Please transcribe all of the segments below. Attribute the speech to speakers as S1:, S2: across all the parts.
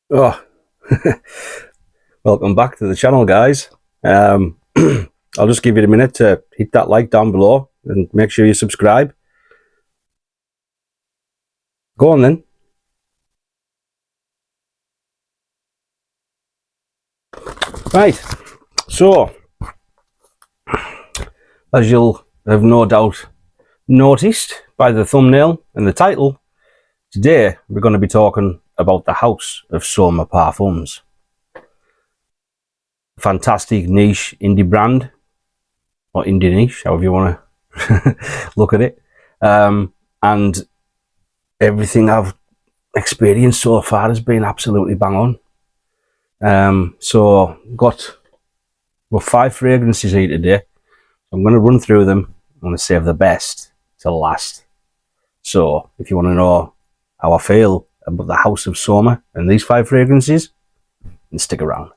S1: Oh, welcome back to the channel, guys. I'll just give you a minute to hit that like down below and make sure you subscribe. Go on then. Right, so as you'll have no doubt noticed by the thumbnail and the title, today we're going to be talking about the house of Soma Parfums. Fantastic niche indie brand, or indie niche, however you want to look at it. And everything I've experienced so far has been absolutely bang on. So got 5 fragrances here today. I'm going to run through them. I'm going to save the best till last. So if you want to know how I feel about the house of Soma and these 5 fragrances, then stick around.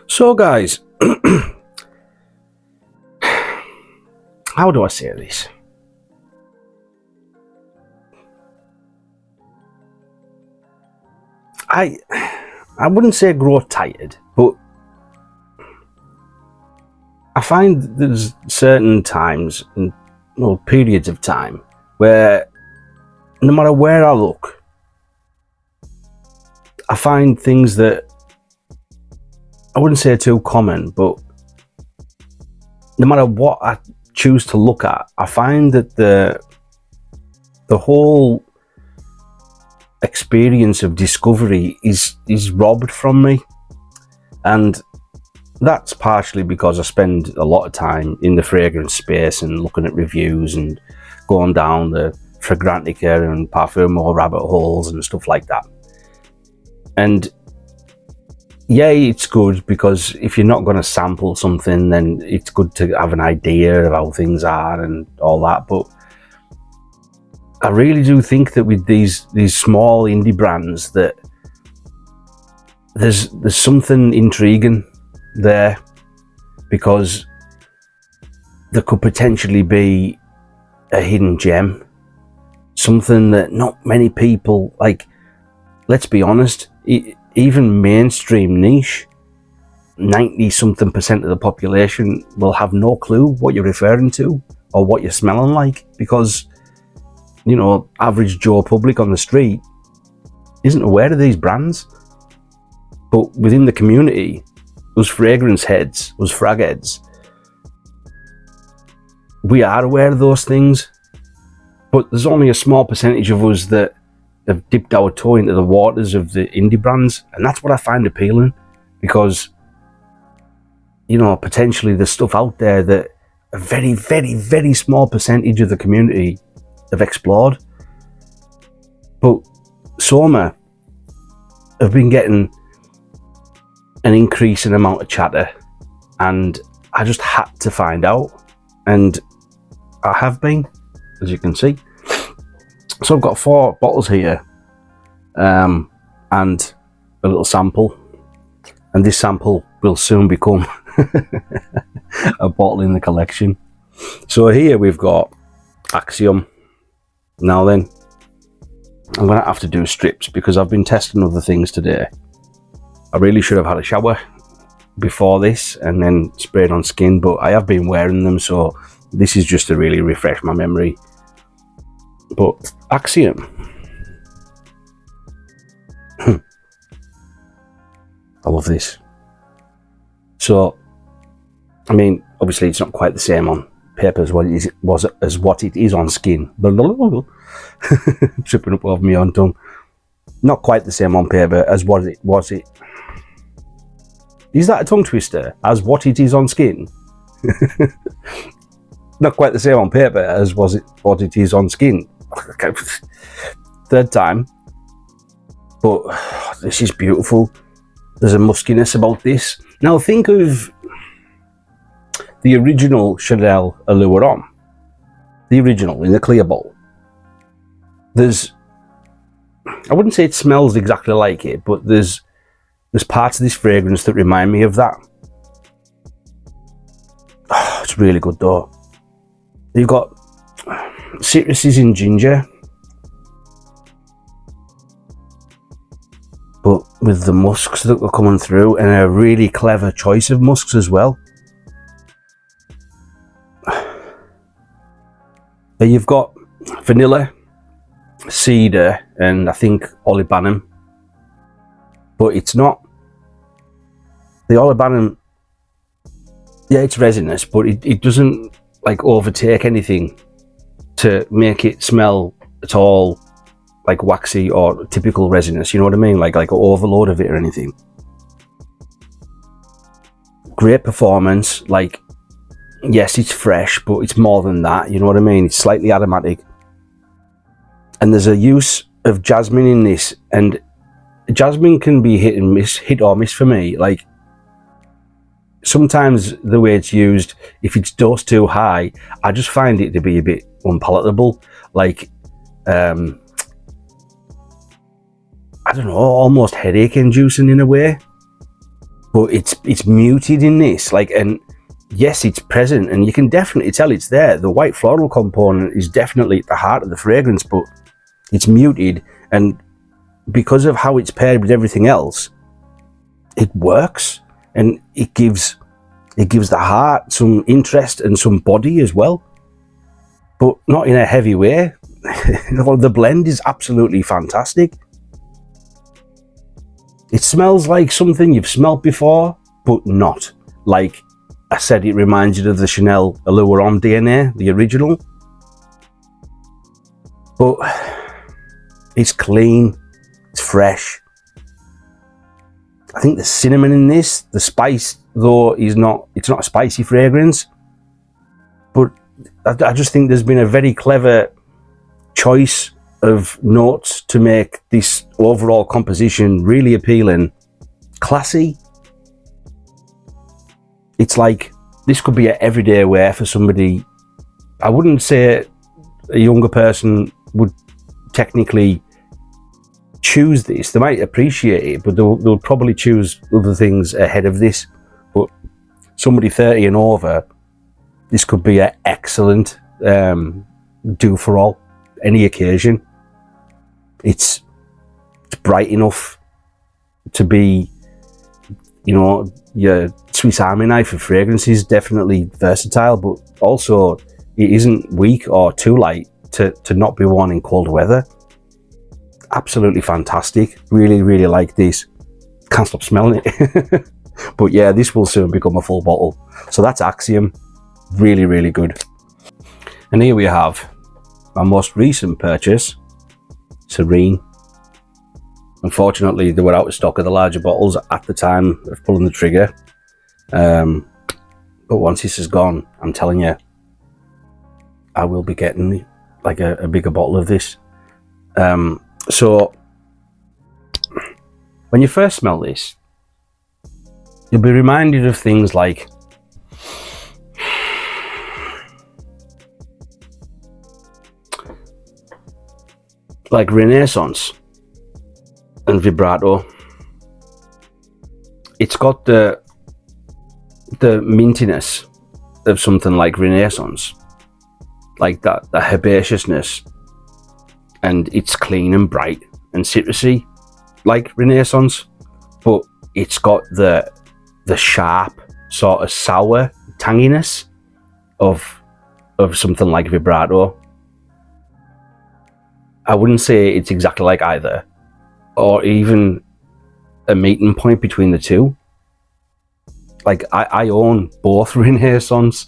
S1: So guys, how do I say this? I wouldn't say grow tired, but I find there's certain times and periods of time where no matter where I look, I find things that I wouldn't say too common, but no matter what I choose to look at, I find that the whole experience of discovery is robbed from me. And that's partially because I spend a lot of time in the fragrance space and looking at reviews and going down the Fragrantica and Parfumo rabbit holes and stuff like that. And yeah, it's good because if you're not going to sample something, then it's good to have an idea of how things are and all that. But I really do think that with these small indie brands that there's something intriguing there, because there could potentially be a hidden gem, something that not many people like. Let's be honest, even mainstream niche, 90-something% of the population will have no clue what you're referring to or what you're smelling like, because you know, average Joe public on the street isn't aware of these brands. But within the community, those fragrance heads, those frag heads, we are aware of those things. But there's only a small percentage of us that have dipped our toe into the waters of the indie brands, and that's what I find appealing, because you know, potentially there's stuff out there that a very, very, very small percentage of the community have explored. But Soma have been getting an increasing amount of chatter, and I just had to find out, and I have been, as you can see. So I've got 4 bottles here, and a little sample, and this sample will soon become a bottle in the collection. So here we've got Axiom. Now then, I'm going to have to do strips because I've been testing other things today. I really should have had a shower before this and then sprayed on skin, but I have been wearing them, so this is just to really refresh my memory. But Axiom. I love this. So, I mean, obviously it's not quite the same on paper as what it is on skin. Tripping up over my own tongue. Not quite the same on paper as what it was. Is that a tongue twister? As what it is on skin? Not quite the same on paper as what it is on skin. Third time. But this is beautiful. There's a muskiness about this. Now think of the original Chanel Allure Homme. The original in the clear bottle. I wouldn't say it smells exactly like it, but there's parts of this fragrance that remind me of that. it's really good though. You've got citruses in ginger, but with the musks that were coming through, and a really clever choice of musks as well. Then you've got vanilla, cedar, and I think olibanum, but it's not the olibanum. Yeah, it's resinous, but it doesn't like overtake anything to make it smell at all like waxy or typical resinous, you know what I mean? Like an overload of it or anything. Great performance. Like, yes, it's fresh, but it's more than that, you know what I mean? It's slightly aromatic. And there's a use of jasmine in this, and jasmine can be hit or miss for me. Like, sometimes the way it's used, if it's dosed too high, I just find it to be a bit unpalatable. Like, I don't know, almost headache inducing in a way. But it's muted in this, like, and yes, it's present, and you can definitely tell it's there. The white floral component is definitely at the heart of the fragrance, but it's muted, and because of how it's paired with everything else, it works, and it gives the heart some interest and some body as well, but not in a heavy way. The blend is absolutely fantastic. It smells like something you've smelled before, but not. Like I said, it reminds you of the Chanel Allure Homme DNA, the original. But it's clean, it's fresh. I think the cinnamon in this, the spice though, it's not a spicy fragrance. But I just think there's been a very clever choice of notes to make this overall composition really appealing, classy. It's like this could be an everyday wear for somebody. I wouldn't say a younger person would technically choose this. They might appreciate it, but they'll probably choose other things ahead of this. But somebody 30 and over, this could be an excellent do for all, any occasion. It's bright enough to be, you know, your Swiss Army knife of fragrances. Definitely versatile, but also it isn't weak or too light to not be worn in cold weather. Absolutely fantastic. Really, really like this. Can't stop smelling it. But yeah, this will soon become a full bottle. So that's Axiom. Really, really good. And here we have my most recent purchase, Serene. Unfortunately, they were out of stock of the larger bottles at the time of pulling the trigger. But once this is gone, I'm telling you, I will be getting like a bigger bottle of this. So when you first smell this, you'll be reminded of things like Renaissance and Vibrato. It's got the mintiness of something like Renaissance, like the herbaceousness, and it's clean and bright and citrusy like Renaissance, but it's got the sharp sort of sour tanginess of something like Vibrato. I wouldn't say it's exactly like either, or even a meeting point between the two. Like I own both Renaissance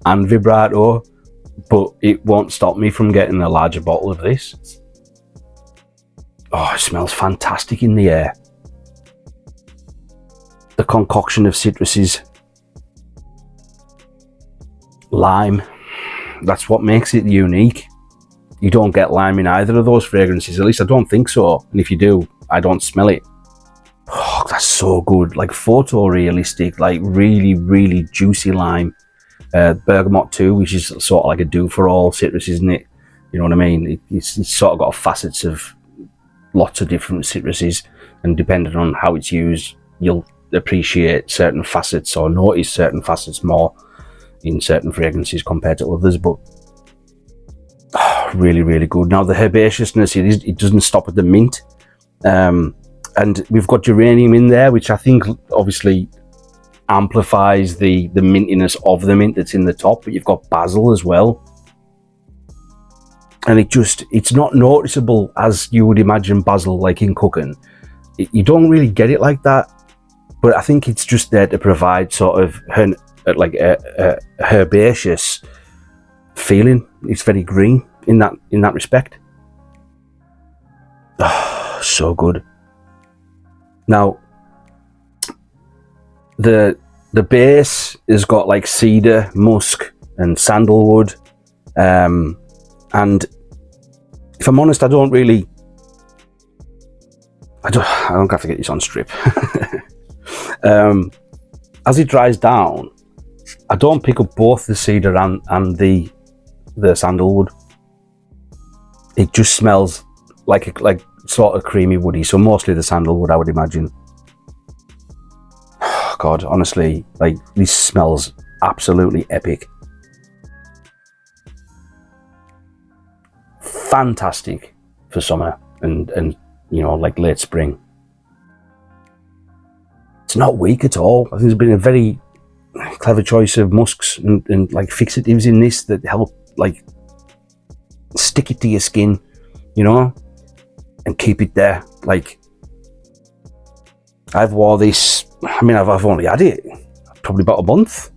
S1: and Vibrato, but it won't stop me from getting a larger bottle of this. Oh, it smells fantastic in the air. The concoction of citruses, lime, that's what makes it unique. You don't get lime in either of those fragrances, at least I don't think so. And if you do, I don't smell it. Oh, that's so good. Like photorealistic, like really, really juicy lime. Bergamot too, which is sort of like a do-for-all citrus, isn't it? You know what I mean? It's sort of got facets of lots of different citruses, and depending on how it's used, you'll appreciate certain facets or notice certain facets more. in certain fragrances compared to others, but really, really good. Now the herbaceousness, it doesn't stop at the mint, and we've got geranium in there, which I think obviously amplifies the mintiness of the mint that's in the top, but you've got basil as well, and it's not noticeable as you would imagine basil, like in cooking. You don't really get it like that, but I think it's just there to provide sort of like a herbaceous feeling. It's very green in that respect. Oh, so good. Now the base has got like cedar, musk and sandalwood, and if I'm honest, I don't have to get this on strip. As it dries down, I don't pick up both the cedar and the sandalwood. It just smells like sort of creamy woody, so mostly the sandalwood, I would imagine. Oh God, honestly, like, this smells absolutely epic. Fantastic for summer and you know, like late spring. It's not weak at all. I think there's been a very clever choice of musks and like fixatives in this that help like stick it to your skin, you know, and keep it there. Like, I've wore this, I mean, I've only had it probably about a month,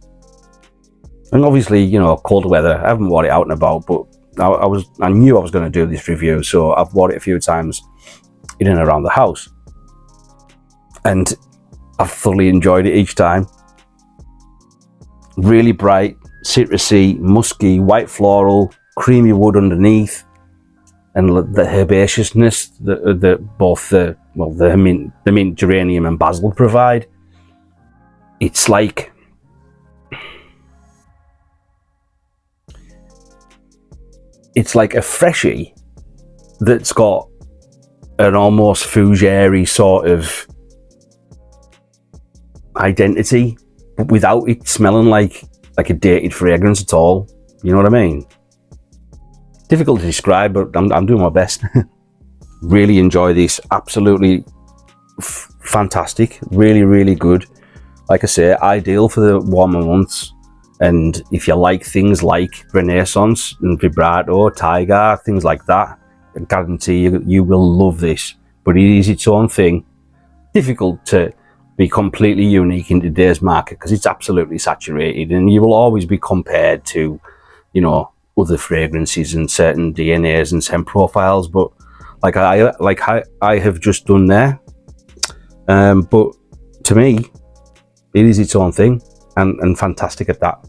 S1: and obviously, you know, cold weather, I haven't worn it out and about, but I knew I was going to do this review, so I've worn it a few times in and around the house, and I've thoroughly enjoyed it each time. Really bright, citrusy, musky, white floral, creamy wood underneath, and the herbaceousness that both the mint, geranium and basil provide. It's like a freshie that's got an almost fougere sort of identity, but without it smelling like a dated fragrance at all. You know what I mean? Difficult to describe, but I'm doing my best. Really enjoy this. Absolutely fantastic. Really, really good. Like I say, ideal for the warmer months. And if you like things like Renaissance and Vibrato, Tiger, things like that, I guarantee you will love this. But it is its own thing. Difficult to be completely unique in today's market because it's absolutely saturated, and you will always be compared to, you know, other fragrances and certain DNAs and scent profiles. But like I have just done there, but to me, it is its own thing, and fantastic at that.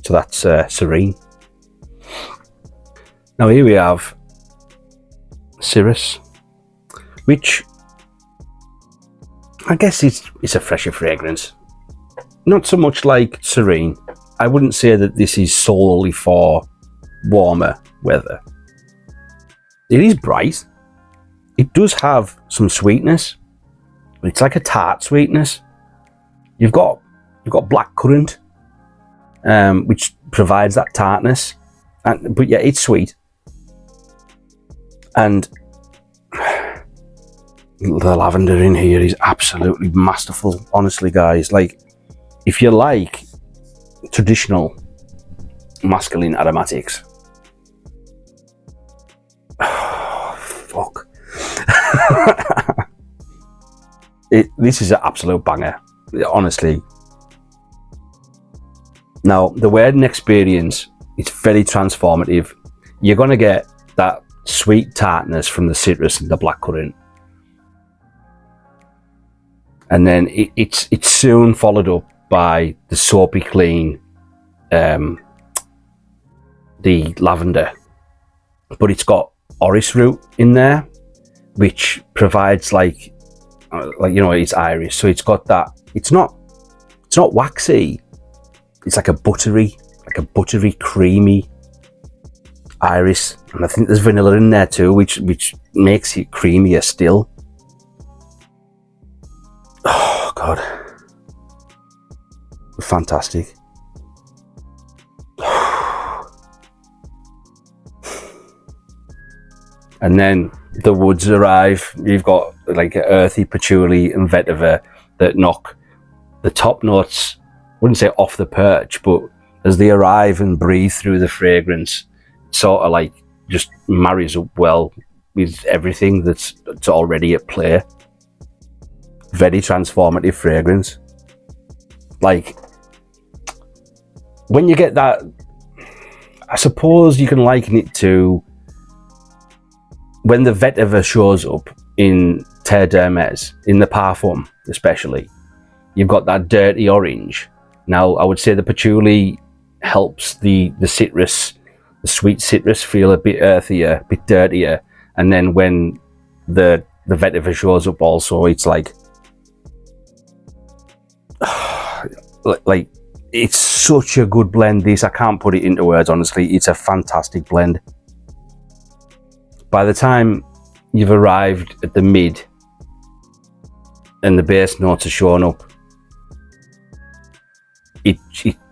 S1: So that's Serene. Now here we have Cirrus, which I guess it's a fresher fragrance. Not so much like Serene. I wouldn't say that this is solely for warmer weather. It is bright. It does have some sweetness. It's like a tart sweetness. You've got blackcurrant, which provides that tartness, but yeah, it's sweet. And the lavender in here is absolutely masterful, honestly, guys. Like, if you like traditional masculine aromatics, fuck. This is an absolute banger, honestly. Now, the wedding experience is very transformative. You're going to get that sweet tartness from the citrus and the blackcurrant, and then it's soon followed up by the soapy clean, the lavender, but it's got orris root in there, which provides like you know, it's airy, so it's got that. It's not waxy. It's like a buttery creamy iris, and I think there's vanilla in there too, which makes it creamier still. Oh God, fantastic. And then the woods arrive. You've got like earthy patchouli and vetiver that knock the top notes, I wouldn't say off the perch, but as they arrive and breathe through the fragrance, sort of like just marries up well with everything that's already at play. Very transformative fragrance. Like, when you get that, I suppose you can liken it to when the vetiver shows up in Terre d'Hermès, in the parfum especially. You've got that dirty orange. Now, I would say the patchouli helps the citrus, the sweet citrus, feel a bit earthier, a bit dirtier. And then when the vetiver shows up also, it's like it's such a good blend, this. I can't put it into words, honestly. It's a fantastic blend. By the time you've arrived at the mid and the base notes are showing up,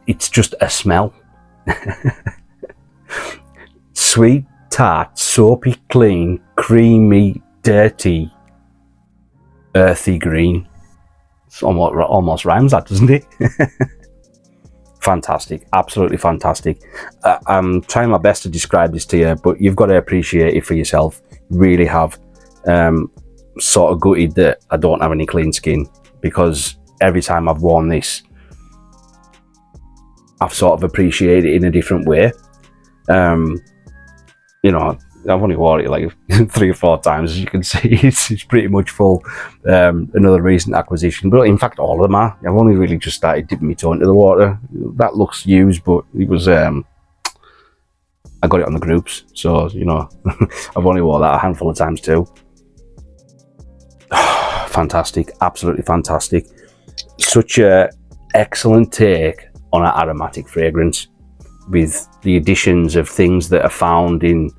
S1: it's just a smell. Sweet, tart, soapy, clean, creamy, dirty, earthy green. It's almost rhymes that, doesn't it? Fantastic, absolutely fantastic. I'm trying my best to describe this to you, but you've got to appreciate it for yourself. Really have. Sort of gutted that I don't have any clean skin, because every time I've worn this, I've sort of appreciated it in a different way. You know, I've only worn it like 3 or 4 times, as you can see. It's pretty much full. Another recent acquisition, but in fact all of them are. I've only really just started dipping my toe into the water. That looks used, but it was I got it on the groups, so you know. I've only worn that a handful of times too. Fantastic, absolutely fantastic. Such a excellent take on an aromatic fragrance, with the additions of things that are found in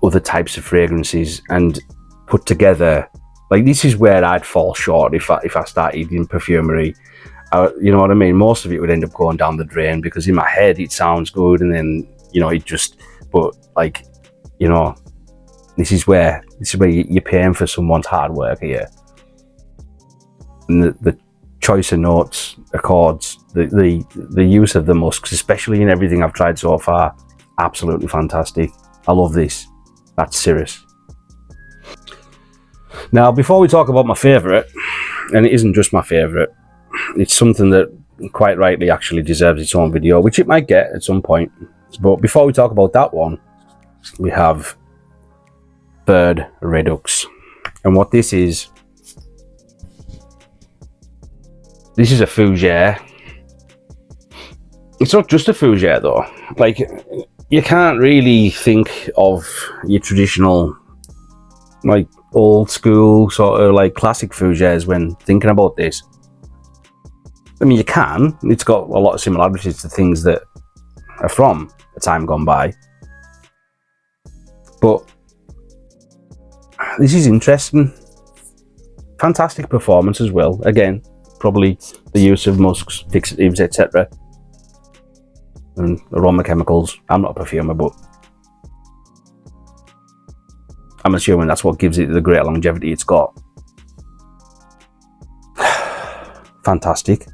S1: other types of fragrances and put together. Like, this is where I'd fall short if I started in perfumery. You know what I mean? Most of it would end up going down the drain, because in my head it sounds good, and then, you know, it just, but like, you know, this is where you're paying for someone's hard work here. And the choice of notes, accords, the use of the musks, especially in everything I've tried so far, absolutely fantastic. I love this. That's Cirrus. Now, before we talk about my favourite, and it isn't just my favourite, it's something that quite rightly actually deserves its own video, which it might get at some point. But before we talk about that one, we have Viride Redux. And what this is a fougere. It's not just a fougere though. Like, you can't really think of your traditional, like, old school sort of like classic fougères when thinking about this. I mean, you can. It's got a lot of similarities to things that are from a time gone by. But this is interesting. Fantastic performance as well. Again, probably the use of musks, fixatives, etc. and aroma chemicals. I'm not a perfumer, but I'm assuming that's what gives it the great longevity it's got. Fantastic.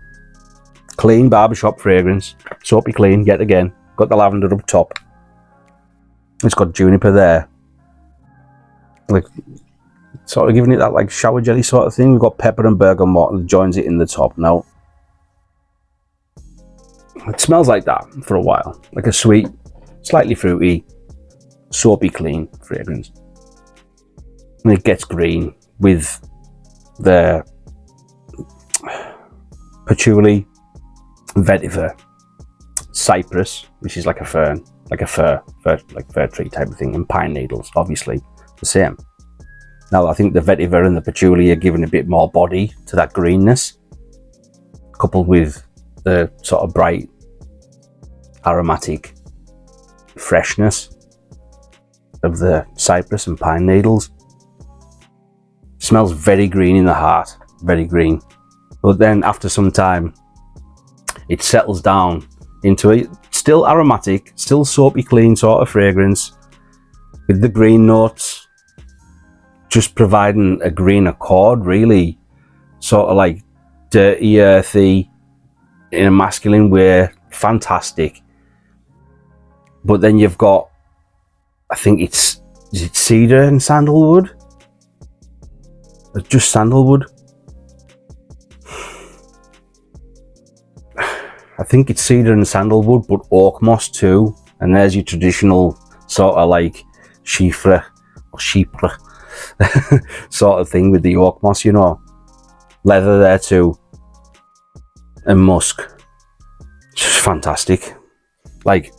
S1: Clean barbershop fragrance. Soapy clean, yet again. Got the lavender up top. It's got juniper there. Like, sort of giving it that like shower jelly sort of thing. We've got pepper and bergamot that joins it in the top now. It smells like that for a while. Like a sweet, slightly fruity, soapy clean fragrance. And it gets green with the patchouli, vetiver, cypress, which is like a fern, like fir tree type of thing, and pine needles, obviously the same. Now, I think the vetiver and the patchouli are giving a bit more body to that greenness, coupled with the sort of bright, aromatic freshness of the cypress and pine needles. Smells very green in the heart, very green. But then after some time, it settles down into a still aromatic, still soapy clean sort of fragrance, with the green notes, just providing a green accord, really, sort of like dirty, earthy, in a masculine way, fantastic. But then you've got, I think is it cedar and sandalwood? It's just sandalwood. I think it's cedar and sandalwood, but oak moss too. And there's your traditional sort of like chypre or chypre sort of thing with the oak moss, you know. Leather there too. And musk. Just fantastic. Like,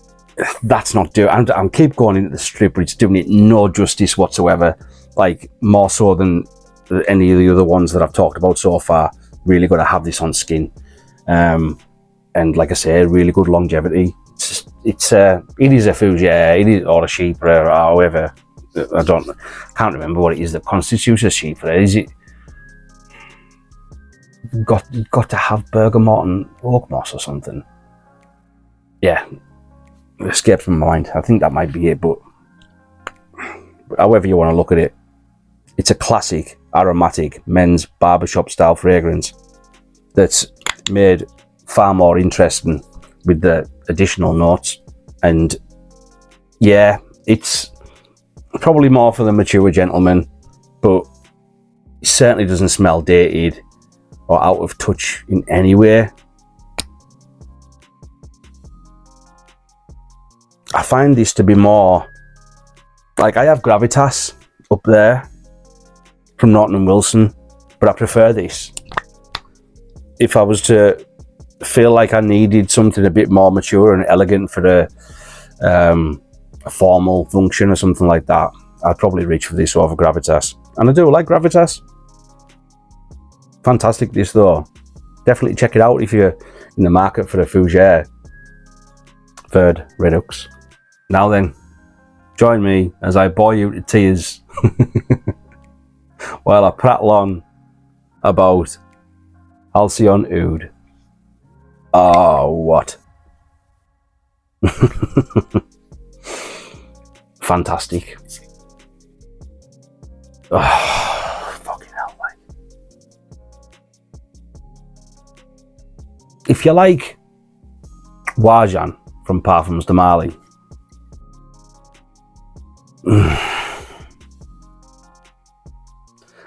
S1: that's not doing, I'm keep going into the strip, but it's doing it no justice whatsoever. Like, more so than any of the other ones that I've talked about so far. Really got to have this on skin. And like I say, really good longevity. It is a fougere, it is, or a chypre, or however. Can't remember what it is that constitutes a chypre. Is it got to have bergamot and oak moss or something? Yeah, it escapes my mind. I think that might be it, but however you want to look at it, it's a classic aromatic men's barbershop style fragrance that's made far more interesting with the additional notes. And yeah, it's probably more for the mature gentleman, but it certainly doesn't smell dated or out of touch in any way. I find this to be more like, I have Gravitas up there from Norton & Wilson, but I prefer this. If I was to feel like I needed something a bit more mature and elegant for a formal function or something like that, I'd probably reach for this over Gravitas. And I do like Gravitas. Fantastic this though. Definitely check it out if you're in the market for a fougere. Viride Redux. Now then, join me as I bore you to tears while I prattle on about Halcyon Oud. Oh, what? Fantastic. Oh, fucking hell, like. If you like Wajan from Parfums de Mali,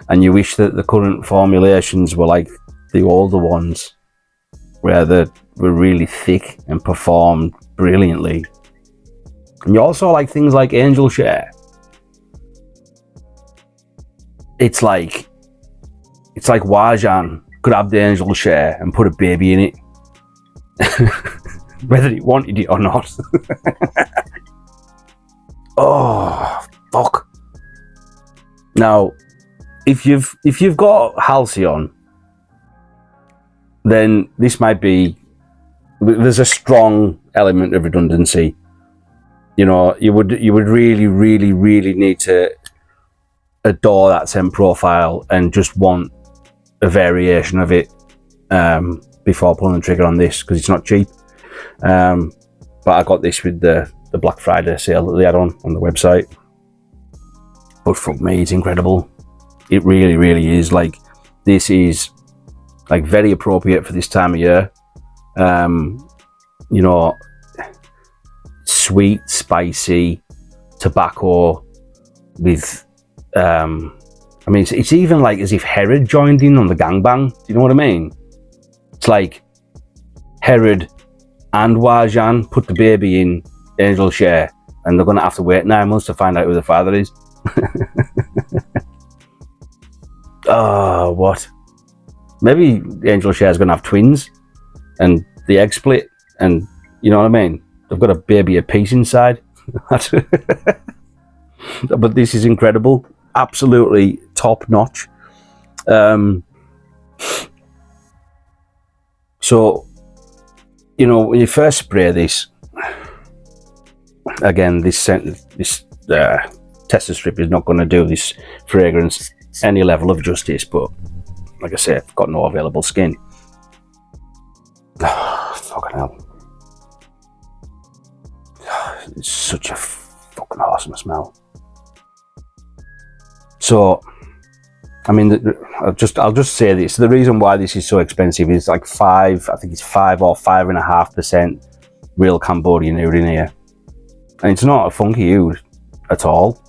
S1: and you wish that the current formulations were like the older ones, where they were really thick and performed brilliantly, and you also like things like Angel Share, it's like Wajan grabbed Angel Share and put a baby in it, whether he wanted it or not. Oh, fuck. Now, if you've got Halcyon, then this might be, there's a strong element of redundancy. You know, you would really need to adore that scent profile and just want a variation of it before pulling the trigger on this, because it's not cheap. But I got this with the Black Friday sale that they had on the website. But fuck me, it's incredible. It really is. Like, this is like very appropriate for this time of year. You know, sweet, spicy tobacco with I mean, it's even like as if Herod joined in on the gangbang. Do you know what I mean? It's like Herod and Wajan put the baby in Angel Share, and they're gonna have to wait 9 months to find out who the father is. Oh, what? Maybe Angel Share is gonna have twins, and the egg split, and you know what I mean? They've got a baby apiece inside. But this is incredible, absolutely top notch. So, you know, when you first spray this, again, this tester strip is not going to do this fragrance any level of justice, but like I say, I've got no available skin. Fucking hell. It's such a fucking awesome smell. So, I mean, I'll just say this. The reason why this is so expensive is like I think it's 5 or 5.5% real Cambodian oud in here. And it's not a funky oud at all.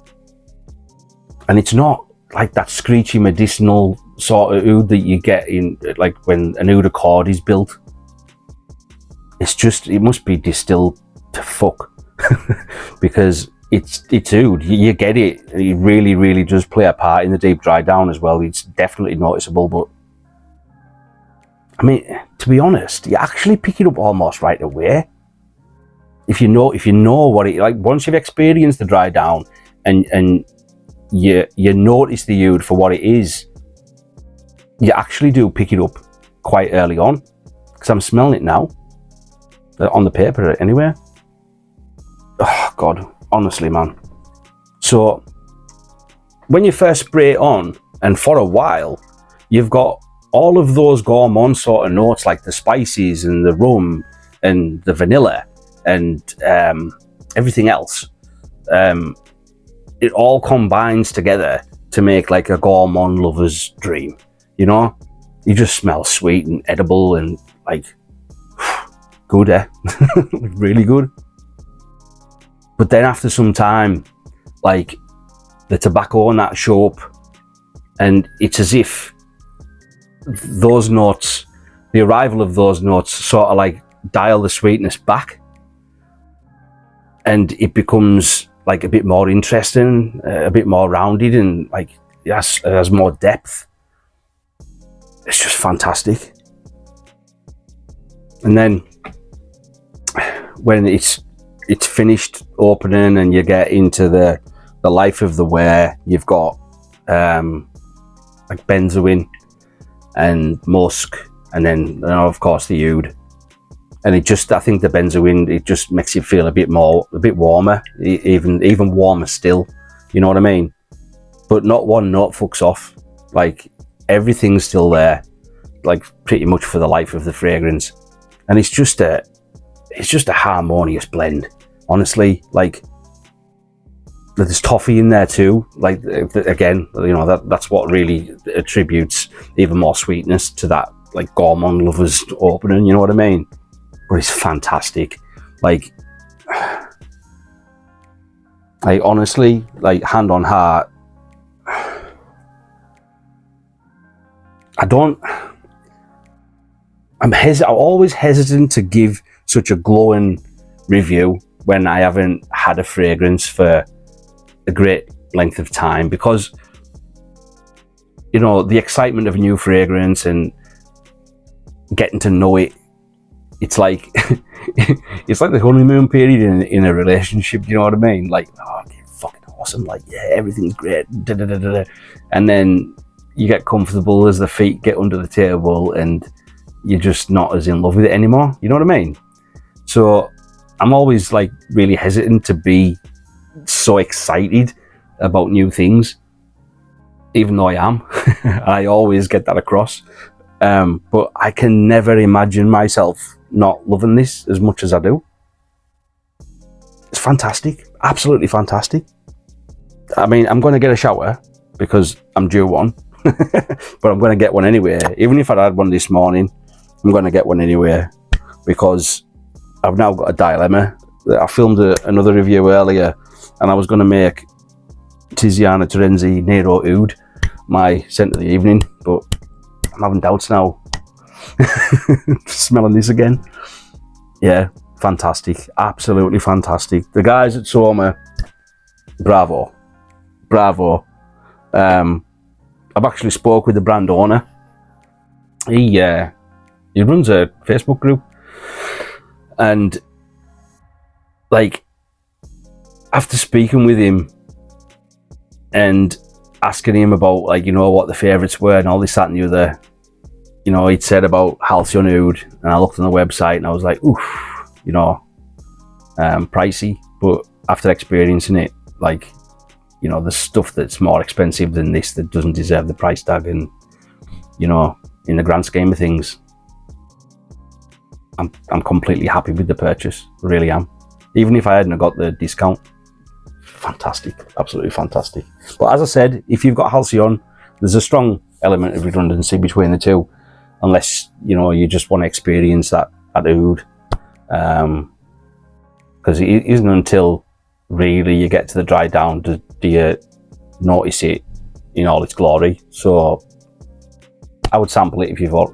S1: And it's not like that screechy medicinal sort of oud that you get in, like when an oud accord is built. It's just, it must be distilled to fuck. Because it's oud, you get it. It really, really does play a part in the deep dry down as well. It's definitely noticeable, but I mean, to be honest, you actually pick it up almost right away. If you know what it, like once you've experienced the dry down and you notice the oud for what it is, you actually do pick it up quite early on, because I'm smelling it now on the paper anyway. Oh God, honestly, man. So when you first spray it on, and for a while, you've got all of those gourmand sort of notes, like the spices and the rum and the vanilla and everything else. It all combines together to make like a gourmand lover's dream. You know, you just smell sweet and edible and like good, eh? Really good. But then after some time, like the tobacco and that show up, and it's as if those notes, the arrival of those notes sort of like dial the sweetness back, and it becomes like a bit more interesting, a bit more rounded, and like it has more depth. It's just fantastic. And then when it's finished opening and you get into the life of the wear, you've got like benzoin and musk, and then, you know, of course the oud. And it just, I think the benzoin, it just makes you feel a bit warmer, even warmer still, you know what I mean? But not one note fucks off. Like everything's still there, like pretty much for the life of the fragrance. And it's just a harmonious blend, honestly. Like there's toffee in there too, like again, you know, that's what really attributes even more sweetness to that like gourmand lovers opening, you know what I mean? But it's fantastic. Like honestly, like hand on heart, I'm always hesitant to give such a glowing review when I haven't had a fragrance for a great length of time, because, you know, the excitement of a new fragrance and getting to know it, it's like it's like the honeymoon period in a relationship, you know what I mean? Like, oh, fucking awesome, like, yeah, everything's great, da, da, da, da, da. And then you get comfortable as the feet get under the table and you're just not as in love with it anymore, you know what I mean? So I'm always like really hesitant to be so excited about new things, even though I am. I always get that across, but I can never imagine myself not loving this as much as I do. It's fantastic, absolutely fantastic. I mean, I'm going to get a shower because I'm due one, but I'm going to get one anyway. Even if I had one this morning, I'm going to get one anyway, because I've now got a dilemma. I filmed another review earlier, and I was going to make Tiziana Terenzi Nero Oud my scent of the evening, but I'm having doubts now. Smelling this again. Yeah, fantastic, absolutely fantastic. The guys at Soma, bravo. I've actually spoke with the brand owner. He runs a Facebook group, and like after speaking with him and asking him about, like, you know, what the favourites were and all this, that and the other, you know, he'd said about Halcyon Oud, and I looked on the website and I was like, oof, you know, pricey. But after experiencing it, like, you know, there's stuff that's more expensive than this that doesn't deserve the price tag. And, you know, in the grand scheme of things, I'm completely happy with the purchase, really am. Even if I hadn't got the discount. fantastic, absolutely fantastic. But as I said, if you've got Halcyon, there's a strong element of redundancy between the two, unless you just want to experience that oud, because it isn't until really you get to the dry down do you notice it in all its glory. So I would sample it if you've got,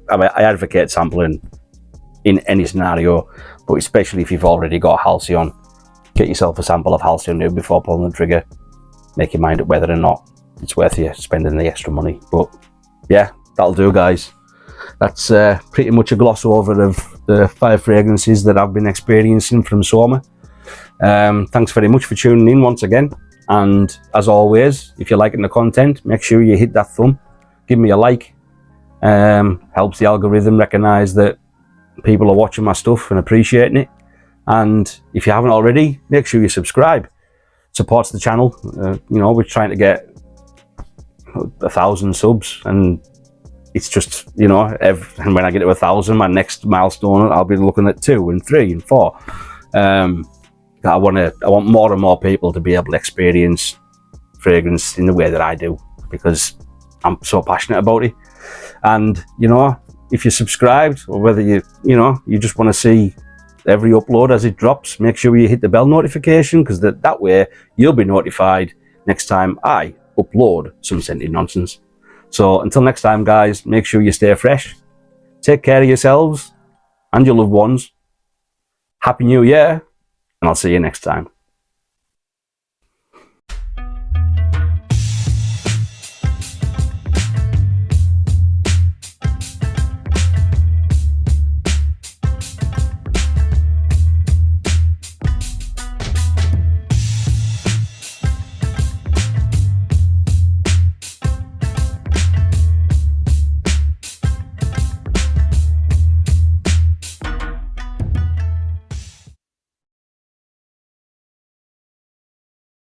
S1: I advocate sampling in any scenario, but especially if you've already got Halcyon, get yourself a sample of Halcyon Oud before pulling the trigger. Make your mind up whether or not it's worth you spending the extra money. But yeah, that'll do, guys. That's pretty much a gloss over of the 5 fragrances that I've been experiencing from Soma. Thanks very much for tuning in once again, and as always, if you're liking the content, make sure you hit that thumb, give me a like. Helps the algorithm recognize that people are watching my stuff and appreciating it. And if you haven't already, make sure you subscribe. Supports the channel. We're trying to get 1,000 subs, and it's just and when I get to 1,000, my next milestone, I'll be looking at 2 and 3 and 4. I want more and more people to be able to experience fragrance in the way that I do, because I'm so passionate about it. And if you're subscribed, or whether you just want to see every upload as it drops, make sure you hit the bell notification, because that way you'll be notified next time I upload some scented nonsense. So until next time, guys, make sure you stay fresh, take care of yourselves and your loved ones. Happy New Year, and I'll see you next time.